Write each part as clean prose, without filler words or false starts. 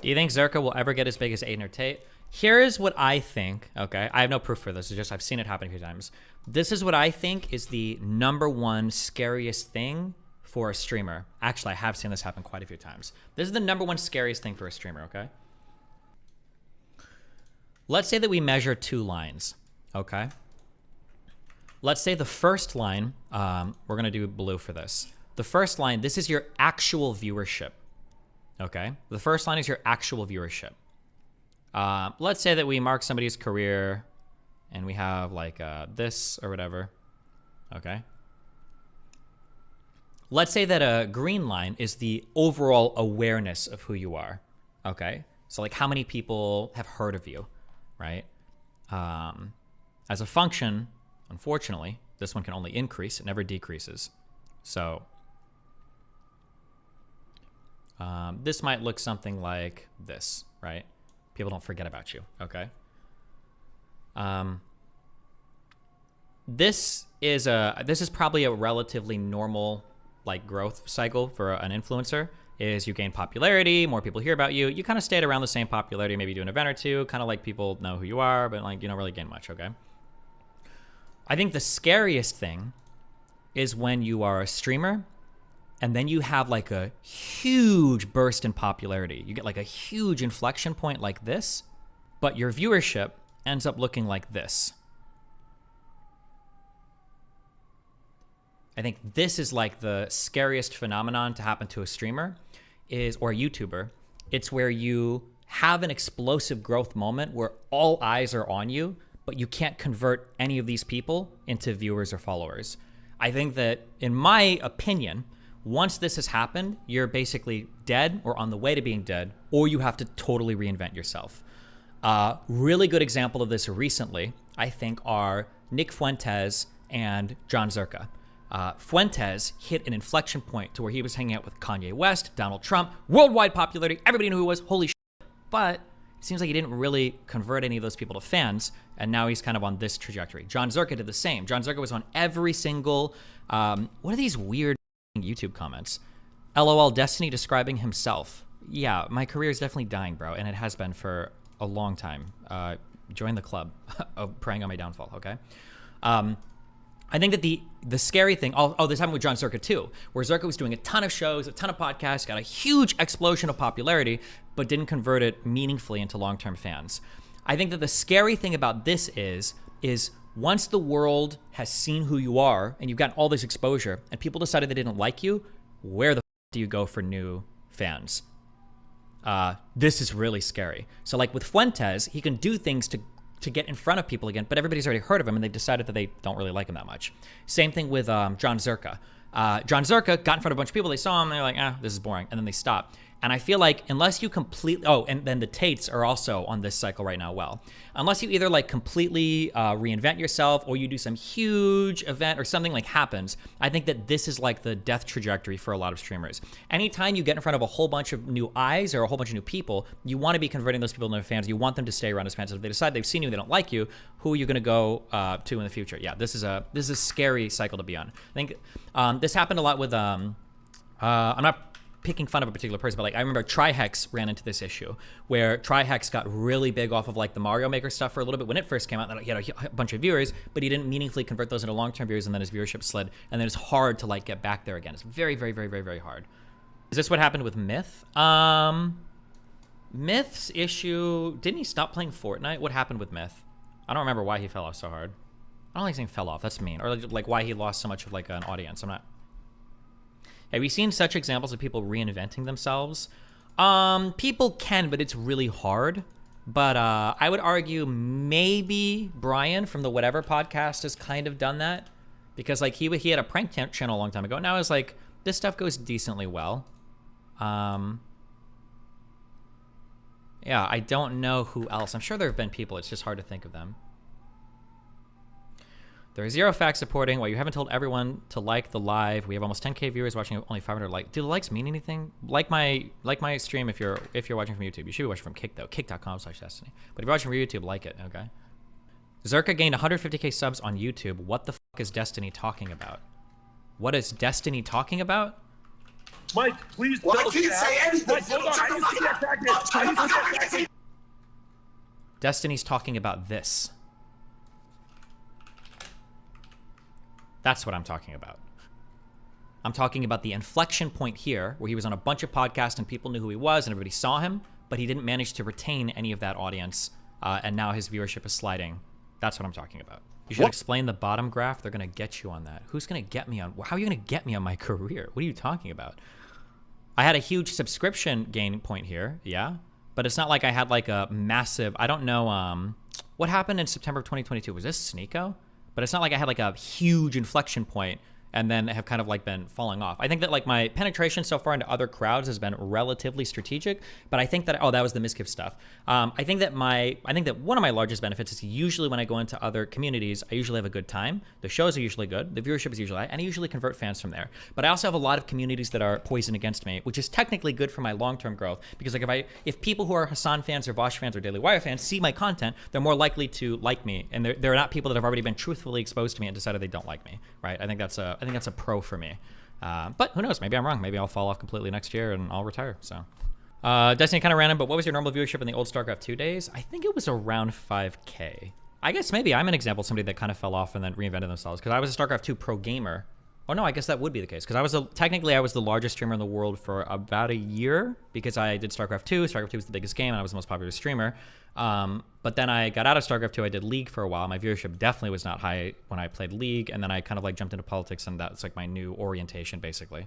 Do you think Zerka will ever get as big as Aiden or Tate? Here's what I think, okay? I have no proof for this. It's just I've seen it happen a few times. This is what I think is the #1 scariest thing for a streamer. Actually, I have seen this happen quite a few times. This is the #1 scariest thing for a streamer, okay? Let's say that we measure 2 lines, okay? Let's say the first line, we're gonna do blue for this. The first line, this is your actual viewership, okay? The first line is your actual viewership. Let's say that we mark somebody's career and we have like this or whatever, okay? Let's say that a green line is the overall awareness of who you are, okay? So like how many people have heard of you, right? As a function, unfortunately, this one can only increase, it never decreases. So this might look something like this, right? People don't forget about you, okay? This is probably a relatively normal like growth cycle for an influencer. Is you gain popularity, more people hear about you, you kind of stay at around the same popularity, maybe do an event or two, kind of like people know who you are, but like you don't really gain much, okay? I think the scariest thing is when you are a streamer and then you have like a huge burst in popularity. You get like a huge inflection point like this, but your viewership ends up looking like this. I think this is like the scariest phenomenon to happen to a streamer or a YouTuber. It's where you have an explosive growth moment where all eyes are on you, but you can't convert any of these people into viewers or followers. I think that, in my opinion, once this has happened, you're basically dead or on the way to being dead, or you have to totally reinvent yourself. Really good example of this recently, I think, are Nick Fuentes and John Zerka. Fuentes hit an inflection point to where he was hanging out with Kanye West, Donald Trump, worldwide popularity, everybody knew who he was, holy shit. But it seems like he didn't really convert any of those people to fans, and now he's kind of on this trajectory. John Zerka did the same. John Zerka was on every single, what are these weird YouTube comments? LOL Destiny describing himself. Yeah, my career is definitely dying, bro, and it has been for a long time. Join the club of preying on my downfall, okay? I think that the scary thing, this happened with John Zerka too, where Zerka was doing a ton of shows, a ton of podcasts, got a huge explosion of popularity, but didn't convert it meaningfully into long-term fans. I think that the scary thing about this is once the world has seen who you are and you've gotten all this exposure and people decided they didn't like you, where the do you go for new fans? This is really scary. So like with Fuentes, he can do things to get in front of people again, but everybody's already heard of him and they've decided that they don't really like him that much. Same thing with John Zerka. John Zerka got in front of a bunch of people, they saw him, they're like, this is boring, and then they stopped. And I feel like unless you completely, and then the Tates are also on this cycle right now, unless you either like completely reinvent yourself or you do some huge event or something like happens, I think that this is like the death trajectory for a lot of streamers. Anytime you get in front of a whole bunch of new eyes or a whole bunch of new people, you want to be converting those people into fans. You want them to stay around as fans. If they decide they've seen you, they don't like you, who are you going to go to in the future? Yeah, this is a scary cycle to be on. I think this happened a lot with, I'm not picking fun of a particular person, but like I remember Trihex ran into this issue where Trihex got really big off of like the Mario Maker stuff for a little bit when it first came out. He had a bunch of viewers, but he didn't meaningfully convert those into long-term viewers, and then his viewership slid, and then it's hard to like get back there again. It's very, very, very, very, very hard. Is this what happened with Myth? Myth's issue, didn't he stop playing Fortnite? What happened with Myth? I don't remember why he fell off so hard. I don't like saying fell off, that's mean. Or like why he lost so much of like an audience. I'm not. Have you seen such examples of people reinventing themselves? People can, but it's really hard. But I would argue maybe Brian from the Whatever podcast has kind of done that. Because like he had a prank channel a long time ago. Now it's like, this stuff goes decently well. Yeah, I don't know who else. I'm sure there have been people. It's just hard to think of them. There are 0 facts supporting why you haven't told everyone to like the live. We have almost 10K viewers watching, only 500 likes. Do the likes mean anything? Like my stream if you're watching from YouTube. You should be watching from Kick though, kick.com/destiny. But if you're watching from YouTube, like it, okay? Zerka gained 150K subs on YouTube. What the fuck is Destiny talking about? What is Destiny talking about? Mike, please Well, I don't can't say anything. Mike, hold on. I need to get attracted. Destiny's talking about this. That's what I'm talking about. I'm talking about the inflection point here where he was on a bunch of podcasts and people knew who he was and everybody saw him, but he didn't manage to retain any of that audience, and now his viewership is sliding. That's what I'm talking about. You should explain the bottom graph. They're going to get you on that. Who's going to get me on? How are you going to get me on my career? What are you talking about? I had a huge subscription gain point here, yeah, but it's not like I had like a massive, I don't know, what happened in September of 2022? Was this Sneeko? But it's not like I had like a huge inflection point and then have kind of like been falling off. I think that like my penetration so far into other crowds has been relatively strategic, but I think that, oh, that was the Miskiff stuff. I think that one of my largest benefits is usually when I go into other communities, I usually have a good time. The shows are usually good. The viewership is usually high, and I usually convert fans from there. But I also have a lot of communities that are poisoned against me, which is technically good for my long-term growth, because like if people who are Hassan fans or Vosh fans or Daily Wire fans see my content, they're more likely to like me, and they're not people that have already been truthfully exposed to me and decided they don't like me, right? I think that's a pro for me. But who knows? Maybe I'm wrong. Maybe I'll fall off completely next year and I'll retire. So, Destiny kind of random, but what was your normal viewership in the old StarCraft 2 days? I think it was around 5K. I guess maybe I'm an example of somebody that kind of fell off and then reinvented themselves, because I was a StarCraft 2 pro gamer. Oh no, I guess that would be the case, because technically I was the largest streamer in the world for about a year, because I did StarCraft 2. StarCraft 2 was the biggest game and I was the most popular streamer. But then I got out of StarCraft 2. I did League for a while. My viewership definitely was not high when I played League, and then I kind of like jumped into politics, and that's like my new orientation basically.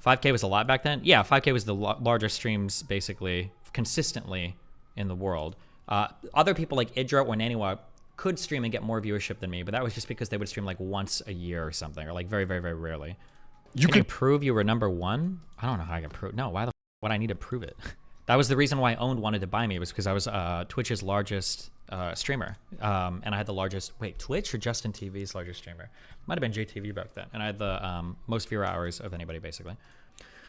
5K was a lot back then. Yeah, 5K was the largest streams basically consistently in the world. Other people like Idra or Naniwa could stream and get more viewership than me, but that was just because they would stream like once a year or something, or like very, very, very rarely. You can prove you were #1? I don't know how I can prove. No, why the would I need to prove it? That was the reason why Owned wanted to buy me, was because I was Twitch's largest streamer. And I had the largest, wait, Twitch or Justin TV's largest streamer? Might have been JTV back then. And I had the most viewer hours of anybody, basically.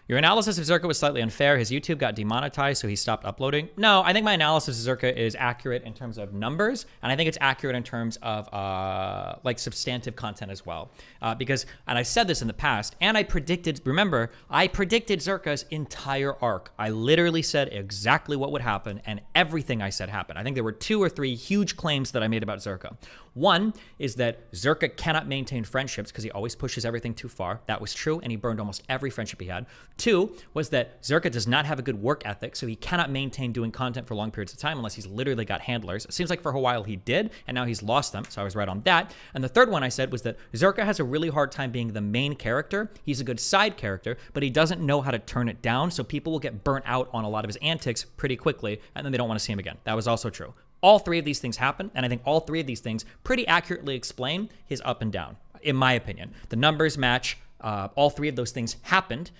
Your analysis of Zerka was slightly unfair. His YouTube got demonetized, so he stopped uploading. No, I think my analysis of Zerka is accurate in terms of numbers, and I think it's accurate in terms of like substantive content as well. Because, and I said this in the past, and I predicted, remember, I predicted Zerka's entire arc. I literally said exactly what would happen, and everything I said happened. I think there were 2 or 3 huge claims that I made about Zerka. One is that Zerka cannot maintain friendships because he always pushes everything too far. That was true, and he burned almost every friendship he had. 2 was that Zerka does not have a good work ethic, so he cannot maintain doing content for long periods of time unless he's literally got handlers. It seems like for a while he did, and now he's lost them, so I was right on that. And the third one I said was that Zerka has a really hard time being the main character. He's a good side character, but he doesn't know how to turn it down, so people will get burnt out on a lot of his antics pretty quickly, and then they don't want to see him again. That was also true. All 3 of these things happen, and I think all 3 of these things pretty accurately explain his up and down, in my opinion. The numbers match. All 3 of those things happened.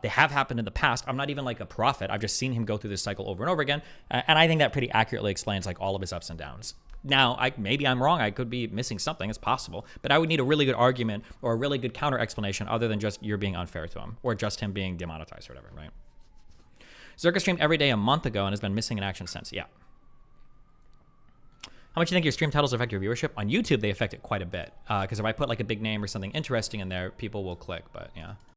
They have happened in the past. I'm not even like a prophet. I've just seen him go through this cycle over and over again, and I think that pretty accurately explains like all of his ups and downs. Now, maybe I'm wrong. I could be missing something. It's possible, but I would need a really good argument or a really good counter explanation other than just you're being unfair to him or just him being demonetized or whatever, right? Zerka streamed every day a month ago and has been missing in action since. Yeah. How much do you think your stream titles affect your viewership? On YouTube, they affect it quite a bit. Because if I put like a big name or something interesting in there, people will click, but yeah.